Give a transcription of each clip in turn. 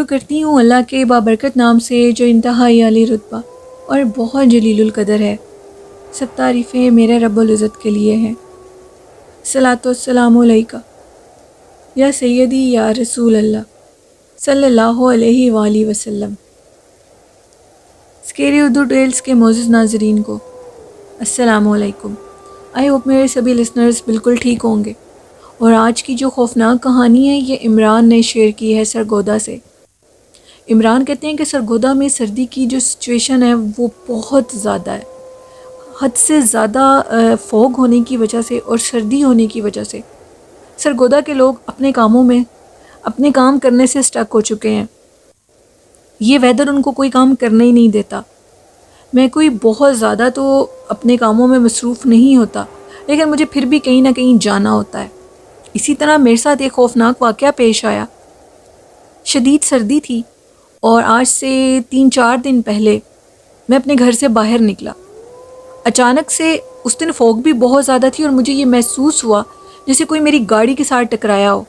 کرتی ہوں اللہ کے بابرکت نام سے جو انتہائی عالی رتبہ اور بہت جلیل القدر ہے۔ سب تعریفیں میرے رب العزت کے لیے ہیں۔ صلاۃ والسلام علیکہ یا سیدی یا رسول اللہ صلی اللہ علیہ وآلہ وسلم۔ اسکیری اردو ٹیلز کے معزز ناظرین کو السلام علیکم۔ آئی ہوپ میرے سبھی لسنرز بالکل ٹھیک ہوں گے، اور آج کی جو خوفناک کہانی ہے یہ عمران نے شیئر کی ہے سرگودا سے۔ عمران کہتے ہیں کہ سرگودا میں سردی کی جو سچویشن ہے وہ بہت زیادہ ہے، حد سے زیادہ فوگ ہونے کی وجہ سے اور سردی ہونے کی وجہ سے سرگودا کے لوگ اپنے کاموں میں اپنے کام کرنے سے سٹک ہو چکے ہیں۔ یہ ویدر ان کو کوئی کام کرنے ہی نہیں دیتا۔ میں کوئی بہت زیادہ تو اپنے کاموں میں مصروف نہیں ہوتا، لیکن مجھے پھر بھی کہیں نہ کہیں جانا ہوتا ہے۔ اسی طرح میرے ساتھ ایک خوفناک واقعہ پیش آیا۔ شدید سردی تھی اور آج سے 3-4 دن پہلے میں اپنے گھر سے باہر نکلا۔ اچانک سے اس دن فوگ بھی بہت زیادہ تھی اور مجھے یہ محسوس ہوا جیسے کوئی میری گاڑی کے ساتھ ٹکرایا ہو۔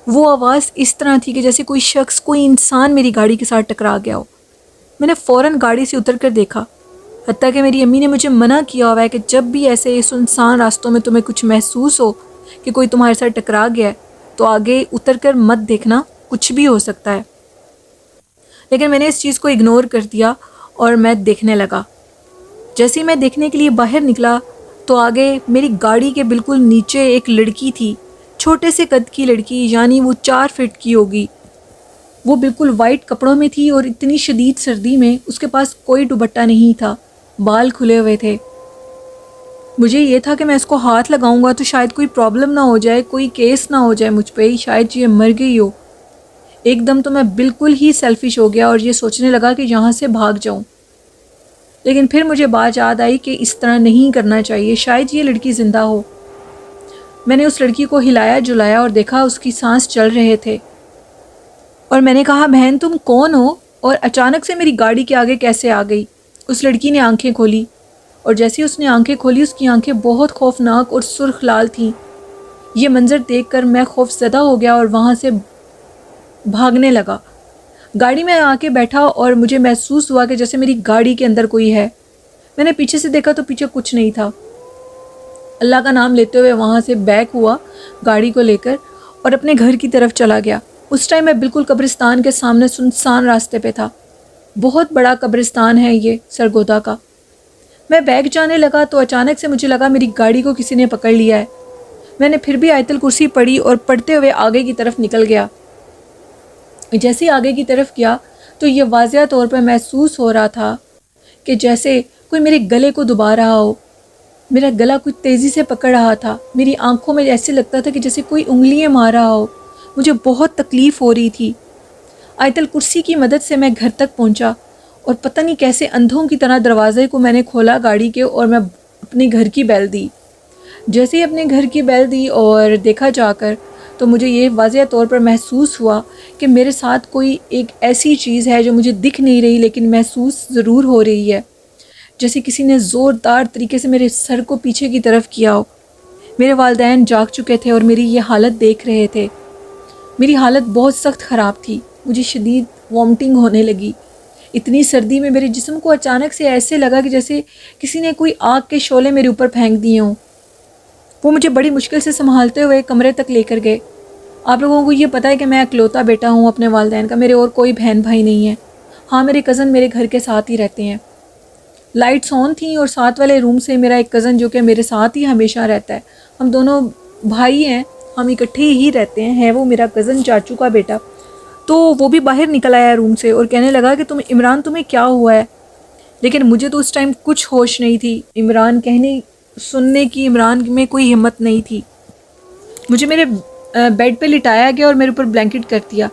وہ آواز اس طرح تھی کہ جیسے کوئی شخص، کوئی انسان میری گاڑی کے ساتھ ٹکرا گیا ہو۔ میں نے فوراً گاڑی سے اتر کر دیکھا، حتیٰ کہ میری امی نے مجھے منع کیا ہوا ہے کہ جب بھی ایسے سنسان راستوں میں تمہیں کچھ محسوس ہو کہ کوئی تمہارے ساتھ ٹکرا گیا ہے تو آگے اتر کر مت دیکھنا، کچھ بھی ہو سکتا ہے۔ لیکن میں نے اس چیز کو اگنور کر دیا اور میں دیکھنے لگا۔ جیسے ہی میں دیکھنے کے لیے باہر نکلا تو آگے میری گاڑی کے بالکل نیچے ایک لڑکی تھی، چھوٹے سے قد کی لڑکی، یعنی وہ 4 فٹ کی ہوگی۔ وہ بالکل وائٹ کپڑوں میں تھی اور اتنی شدید سردی میں اس کے پاس کوئی دوپٹہ نہیں تھا، بال کھلے ہوئے تھے۔ مجھے یہ تھا کہ میں اس کو ہاتھ لگاؤں گا تو شاید کوئی پرابلم نہ ہو جائے، کوئی کیس نہ ہو جائے مجھ پہ، شاید یہ مر گئی ہو۔ ایک دم تو میں بالکل ہی سیلفش ہو گیا اور یہ سوچنے لگا کہ یہاں سے بھاگ جاؤں۔ لیکن پھر مجھے بات یاد آئی کہ اس طرح نہیں کرنا چاہیے، شاید یہ لڑکی زندہ ہو۔ میں نے اس لڑکی کو ہلایا جلایا اور دیکھا اس کی سانس چل رہے تھے، اور میں نے کہا بہن تم کون ہو اور اچانک سے میری گاڑی کے آگے کیسے آ گئی؟ اس لڑکی نے آنکھیں کھولی، اور جیسے اس نے آنکھیں کھولی اس کی آنکھیں بہت خوفناک اور سرخ لال تھیں۔ یہ منظر دیکھ کر میں خوف زدہ ہو گیا اور وہاں سے بھاگنے لگا۔ گاڑی میں آ کے بیٹھا اور مجھے محسوس ہوا کہ جیسے میری گاڑی کے اندر کوئی ہے۔ میں نے پیچھے سے دیکھا تو پیچھے کچھ نہیں تھا۔ اللہ کا نام لیتے ہوئے وہاں سے بیک ہوا گاڑی کو لے کر اور اپنے گھر کی طرف چلا گیا۔ اس ٹائم میں بالکل قبرستان کے سامنے سنسان راستے پہ تھا۔ بہت بڑا قبرستان ہے یہ سرگودا کا۔ میں بیک جانے لگا تو اچانک سے مجھے لگا میری گاڑی کو کسی نے پکڑ لیا ہے۔ میں نے پھر بھی آیت الکرسی پڑھی اور پڑھتے ہوئے آگے کی طرف نکل گیا۔ جیسے ہی آگے کی طرف گیا تو یہ واضح طور پر محسوس ہو رہا تھا کہ جیسے کوئی میرے گلے کو دبا رہا ہو۔ میرا گلا کچھ تیزی سے پکڑ رہا تھا، میری آنکھوں میں ایسے لگتا تھا کہ جیسے کوئی انگلیاں مار رہا ہو۔ مجھے بہت تکلیف ہو رہی تھی۔ آیت الکرسی کی مدد سے میں گھر تک پہنچا اور پتہ نہیں کیسے اندھوں کی طرح دروازے کو میں نے کھولا گاڑی کے، اور میں اپنے گھر کی بیل دی۔ جیسے ہی اپنے گھر کی بیل دی اور دیکھا جا کر تو مجھے یہ واضح طور پر محسوس ہوا کہ میرے ساتھ کوئی ایک ایسی چیز ہے جو مجھے دکھ نہیں رہی لیکن محسوس ضرور ہو رہی ہے، جیسے کسی نے زوردار طریقے سے میرے سر کو پیچھے کی طرف کیا ہو۔ میرے والدین جاگ چکے تھے اور میری یہ حالت دیکھ رہے تھے۔ میری حالت بہت سخت خراب تھی، مجھے شدید وامٹنگ ہونے لگی۔ اتنی سردی میں میرے جسم کو اچانک سے ایسے لگا کہ جیسے کسی نے کوئی آگ کے شعلے میرے اوپر پھینک دیے ہوں۔ وہ مجھے بڑی مشکل سے سنبھالتے ہوئے کمرے تک لے کر گئے۔ آپ لوگوں کو یہ پتہ ہے کہ میں اکلوتا بیٹا ہوں اپنے والدین کا، میرے اور کوئی بہن بھائی نہیں ہے۔ ہاں میرے کزن میرے گھر کے ساتھ ہی رہتے ہیں۔ لائٹس آن تھیں اور ساتھ والے روم سے میرا ایک کزن جو کہ میرے ساتھ ہی ہمیشہ رہتا ہے، ہم دونوں بھائی ہیں، ہم اکٹھے ہی رہتے ہیں، ہے وہ میرا کزن چاچو کا بیٹا۔ تو وہ بھی باہر نکل آیا روم سے اور کہنے لگا کہ عمران تمہیں کیا ہوا ہے؟ لیکن مجھے تو اس ٹائم کچھ ہوش نہیں تھی، عمران کہنے سننے کی عمران میں کوئی ہمت نہیں تھی۔ مجھے میرے بیڈ پہ لٹایا گیا اور میرے اوپر بلینکٹ کر دیا۔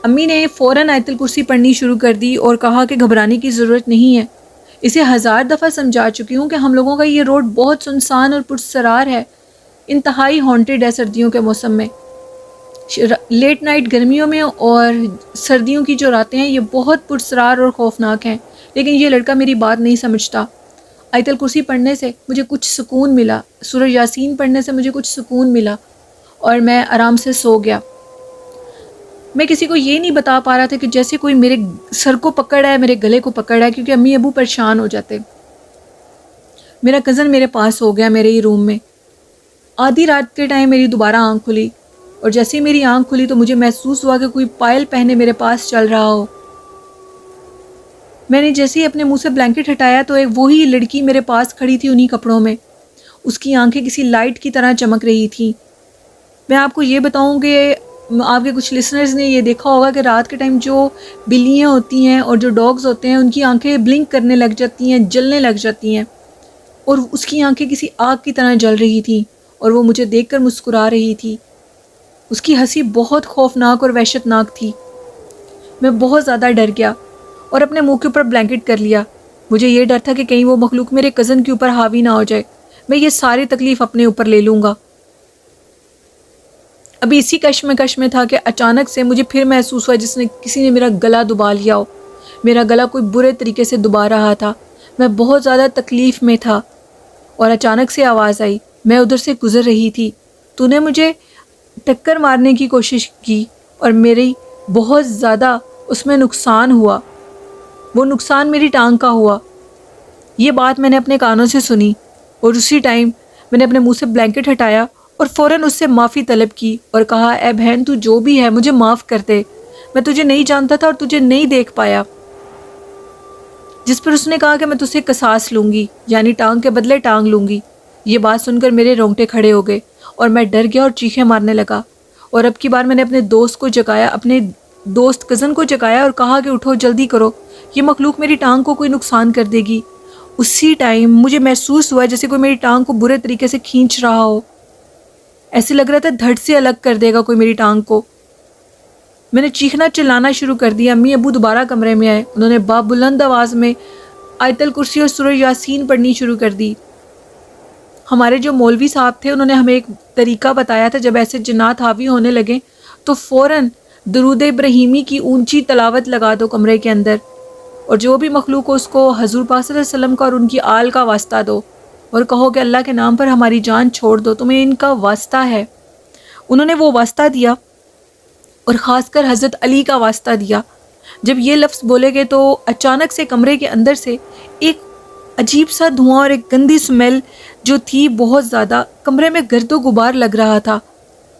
امی نے فوراً آیت الکرسی پڑھنی شروع کر دی اور کہا کہ گھبرانے کی ضرورت نہیں ہے۔ اسے 1000 دفعہ سمجھا چکی ہوں کہ ہم لوگوں کا یہ روڈ بہت سنسان اور پرسرار ہے، انتہائی ہانٹیڈ ہے سردیوں کے موسم میں۔ لیٹ نائٹ گرمیوں میں اور سردیوں کی جو راتیں ہیں یہ بہت پرسرار اور خوفناک ہیں، لیکن یہ لڑکا میری بات نہیں سمجھتا۔ آیت الکرسی پڑھنے سے مجھے کچھ سکون ملا، سورہ یاسین پڑھنے سے مجھے کچھ سکون ملا اور میں آرام سے سو گیا۔ میں کسی کو یہ نہیں بتا پا رہا تھا کہ جیسے کوئی میرے سر کو پکڑ رہا ہے، میرے گلے کو پکڑ رہا ہے، کیونکہ امی ابو پریشان ہو جاتے۔ میرا کزن میرے پاس ہو گیا میرے ہی روم میں۔ آدھی رات کے ٹائم میری دوبارہ آنکھ کھلی، اور جیسے ہی میری آنکھ کھلی تو مجھے محسوس ہوا کہ کوئی پائل پہنے میرے پاس چل رہا ہو۔ میں نے جیسے ہی اپنے منہ سے بلینکٹ ہٹایا تو ایک وہی لڑکی میرے پاس کھڑی تھی انہی کپڑوں میں۔ اس کی آنکھیں کسی لائٹ کی طرح چمک رہی تھیں۔ میں آپ کو یہ بتاؤں کہ آپ کے کچھ لسنرز نے یہ دیکھا ہوگا کہ رات کے ٹائم جو بلیاں ہوتی ہیں اور جو ڈاگز ہوتے ہیں ان کی آنکھیں بلنک کرنے لگ جاتی ہیں، جلنے لگ جاتی ہیں، اور اس کی آنکھیں کسی آگ کی طرح جل رہی تھیں اور وہ مجھے دیکھ کر مسکرا رہی تھی۔ اس کی ہنسی بہت خوفناک اور وحشتناک تھی۔ میں بہت زیادہ ڈر گیا اور اپنے منہ کے اوپر بلینکٹ کر لیا۔ مجھے یہ ڈر تھا کہ کہیں وہ مخلوق میرے کزن کے اوپر حاوی نہ ہو جائے، میں یہ ساری تکلیف اپنے اوپر لے لوں گا۔ ابھی اسی کشمکش میں تھا کہ اچانک سے مجھے پھر محسوس ہوا جس نے کسی نے میرا گلا دبا لیا ہو۔ میرا گلا کوئی برے طریقے سے دبا رہا تھا، میں بہت زیادہ تکلیف میں تھا، اور اچانک سے آواز آئی۔ میں ادھر سے گزر رہی تھی، تو نے مجھے ٹکر مارنے کی کوشش کی اور میری بہت زیادہ اس میں نقصان ہوا۔ وہ نقصان میری ٹانگ کا ہوا۔ یہ بات میں نے اپنے کانوں سے سنی، اور اسی ٹائم میں نے اپنے منہ سے بلینکٹ ہٹایا اور فوراً اس سے معافی طلب کی اور کہا، اے بہن تو جو بھی ہے مجھے معاف کر دے، میں تجھے نہیں جانتا تھا اور تجھے نہیں دیکھ پایا۔ جس پر اس نے کہا کہ میں تجھ سے قصاص لوں گی، یعنی ٹانگ کے بدلے ٹانگ لوں گی۔ یہ بات سن کر میرے رونگٹے کھڑے ہو گئے اور میں ڈر گیا اور چیخیں مارنے لگا، اور اب کی بار میں نے اپنے دوست کو جگایا، اپنے دوست کزن کو جگایا اور کہا کہ اٹھو جلدی کرو، یہ مخلوق میری ٹانگ کو کوئی نقصان کر دے گی۔ اسی ٹائم مجھے محسوس ہوا جیسے کوئی میری ٹانگ کو برے طریقے سے کھینچ رہا ہو، ایسے لگ رہا تھا دھڑ سے الگ کر دے گا کوئی میری ٹانگ کو۔ میں نے چیخنا چلانا شروع کر دیا۔ امی ابو دوبارہ کمرے میں آئے، انہوں نے بلند آواز میں آیت الکرسی اور سورہ یاسین پڑھنی شروع کر دی۔ ہمارے جو مولوی صاحب تھے انہوں نے ہمیں ایک طریقہ بتایا تھا، جب ایسے جنات حاوی ہونے لگیں تو فوراً درود ابراہیمی کی اونچی تلاوت لگا دو کمرے کے اندر، اور جو بھی مخلوق ہو اس کو حضور پاک صلی اللہ علیہ وسلم کا اور ان کی آل کا واسطہ دو، اور کہو کہ اللہ کے نام پر ہماری جان چھوڑ دو، تمہیں ان کا واسطہ ہے۔ انہوں نے وہ واسطہ دیا، اور خاص کر حضرت علی کا واسطہ دیا۔ جب یہ لفظ بولے گئے تو اچانک سے کمرے کے اندر سے ایک عجیب سا دھواں اور ایک گندی سمیل جو تھی بہت زیادہ، کمرے میں گرد و غبار لگ رہا تھا۔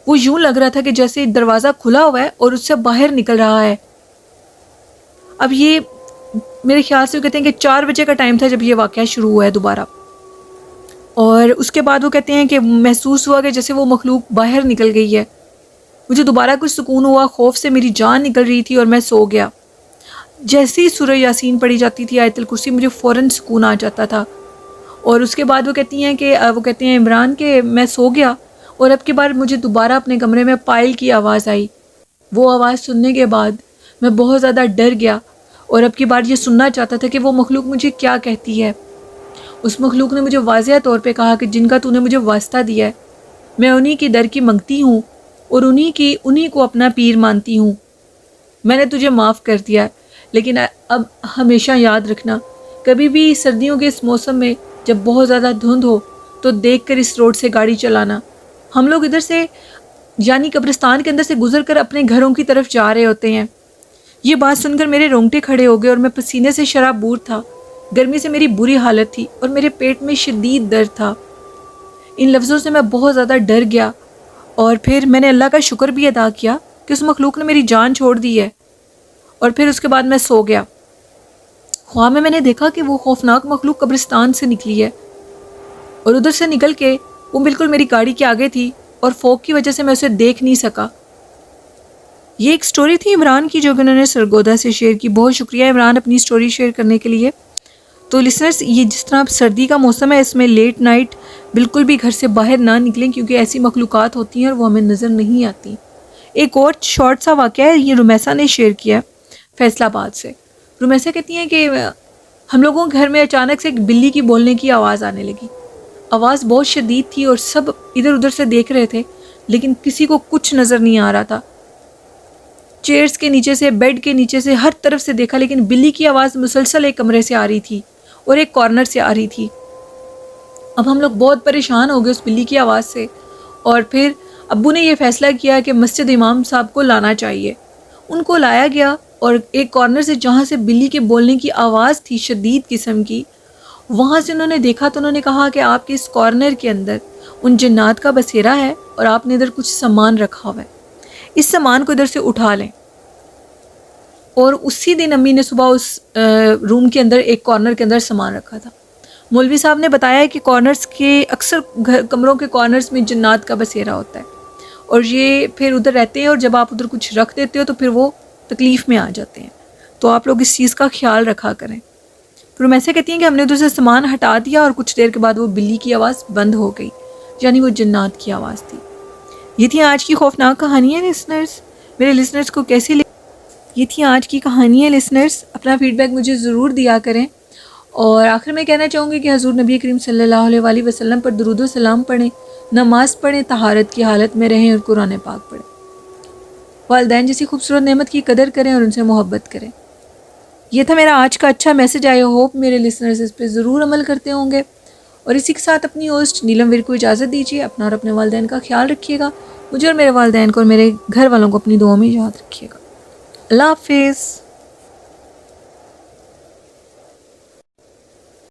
وہ یوں لگ رہا تھا کہ جیسے دروازہ کھلا ہوا ہے اور اس سے باہر نکل رہا ہے۔ اب یہ میرے خیال سے وہ کہتے ہیں کہ 4 بجے کا ٹائم تھا جب یہ واقعہ شروع ہوا ہے دوبارہ، اور اس کے بعد وہ کہتے ہیں کہ محسوس ہوا کہ جیسے وہ مخلوق باہر نکل گئی ہے۔ مجھے دوبارہ کچھ سکون ہوا، خوف سے میری جان نکل رہی تھی اور میں سو گیا۔ جیسے ہی سورہ یاسین پڑھی جاتی تھی، آیت الکرسی، مجھے فوراً سکون آ جاتا تھا۔ اور اس کے بعد وہ کہتے ہیں عمران کہ میں سو گیا، اور اب کی بار مجھے دوبارہ اپنے کمرے میں پائل کی آواز آئی۔ وہ آواز سننے کے بعد میں بہت زیادہ ڈر گیا، اور اب کی بار یہ سننا چاہتا تھا کہ وہ مخلوق مجھے کیا کہتی ہے۔ اس مخلوق نے مجھے واضح طور پہ کہا کہ جن کا تو نے مجھے واسطہ دیا ہے، میں انہی کی در کی منگتی ہوں اور انہی کو اپنا پیر مانتی ہوں۔ میں نے تجھے معاف کر دیا ہے، لیکن اب ہمیشہ یاد رکھنا، کبھی بھی سردیوں کے اس موسم میں جب بہت زیادہ دھند ہو تو دیکھ کر اس روڈ سے گاڑی چلانا۔ ہم لوگ ادھر سے یعنی قبرستان کے اندر سے گزر کر اپنے گھروں کی طرف جا رہے ہوتے ہیں۔ یہ بات سن کر میرے رونگٹے کھڑے ہو گئے اور میں پسینے سے شرابور تھا، گرمی سے میری بری حالت تھی اور میرے پیٹ میں شدید درد تھا۔ ان لفظوں سے میں بہت زیادہ ڈر گیا، اور پھر میں نے اللہ کا شکر بھی ادا کیا کہ اس مخلوق نے میری جان چھوڑ دی ہے، اور پھر اس کے بعد میں سو گیا۔ خواب میں نے دیکھا کہ وہ خوفناک مخلوق قبرستان سے نکلی ہے، اور ادھر سے نکل کے وہ بالکل میری گاڑی کے آگے تھی، اور فوگ کی وجہ سے میں اسے دیکھ نہیں سکا۔ یہ ایک سٹوری تھی عمران کی جو کہ انہوں نے سرگودا سے شیئر کی۔ بہت شکریہ عمران اپنی سٹوری شیئر کرنے کے لیے۔ تو لسنرز، یہ جس طرح سردی کا موسم ہے، اس میں لیٹ نائٹ بالکل بھی گھر سے باہر نہ نکلیں، کیونکہ ایسی مخلوقات ہوتی ہیں اور وہ ہمیں نظر نہیں آتی۔ ایک اور شارٹ سا واقعہ ہے، یہ رمیسا نے شیئر کیا فیصل آباد سے۔ رمیسا کہتی ہیں کہ ہم لوگوں کے گھر میں اچانک سے ایک بلی کی بولنے کی آواز آنے لگی۔ آواز بہت شدید تھی اور سب ادھر ادھر سے دیکھ رہے تھے، لیکن کسی کو کچھ نظر نہیں آ رہا تھا۔ چیئرز کے نیچے سے، بیڈ کے نیچے سے، ہر طرف سے دیکھا، لیکن بلی کی آواز مسلسل ایک کمرے سے آ رہی تھی اور ایک کارنر سے آ رہی تھی۔ اب ہم لوگ بہت پریشان ہو گئے اس بلی کی آواز سے، اور پھر ابو نے یہ فیصلہ کیا کہ مسجد امام صاحب کو لانا چاہیے۔ ان کو لایا گیا اور ایک کارنر سے جہاں سے بلی کے بولنے کی آواز تھی شدید قسم کی، وہاں سے انہوں نے دیکھا تو انہوں نے کہا کہ آپ کے اس کارنر کے اندر ان جنات کا بسیرا ہے اور آپ نے ادھر کچھ سامان رکھا ہوا ہے، اس سامان کو ادھر سے اٹھا لیں۔ اور اسی دن امی نے صبح اس روم کے اندر ایک کارنر کے اندر سامان رکھا تھا۔ مولوی صاحب نے بتایا کہ کارنرز کے اکثر کمروں کے کارنرز میں جنات کا بسیرا ہوتا ہے اور یہ پھر ادھر رہتے ہیں، اور جب آپ ادھر کچھ رکھ دیتے ہو تو پھر وہ تکلیف میں آ جاتے ہیں، تو آپ لوگ اس چیز کا خیال رکھا کریں۔ پھر ہم ایسے کہتی ہیں کہ ہم نے ادھر سے سامان ہٹا دیا اور کچھ دیر کے بعد وہ بلی کی آواز بند ہو گئی، یعنی وہ جنات کی آواز تھی۔ یہ تھی آج کی خوفناک کہانی ہے لسنرز۔ میرے لسنرز کو کیسی یہ تھی آج کی کہانی ہے لسنرز۔ اپنا فیڈ بیک مجھے ضرور دیا کریں، اور آخر میں کہنا چاہوں گی کہ حضور نبی کریم صلی اللہ علیہ وآلہ وسلم پر درود و سلام پڑھیں، نماز پڑھیں، طہارت کی حالت میں رہیں اور قرآن پاک پڑھیں، والدین جیسی خوبصورت نعمت کی قدر کریں اور ان سے محبت کریں۔ یہ تھا میرا آج کا اچھا میسج۔ آئی ہوپ میرے لسنرز اس پہ ضرور عمل کرتے ہوں گے، اور اسی کے ساتھ اپنی ہوسٹ نیلم ویر کو اجازت دیجیے۔ اپنا اور اپنے والدین کا خیال رکھیے گا، مجھے اور میرے والدین کو اور میرے گھر والوں کو اپنی دعاؤں میں یاد رکھیے گا۔ اللہ حافظ۔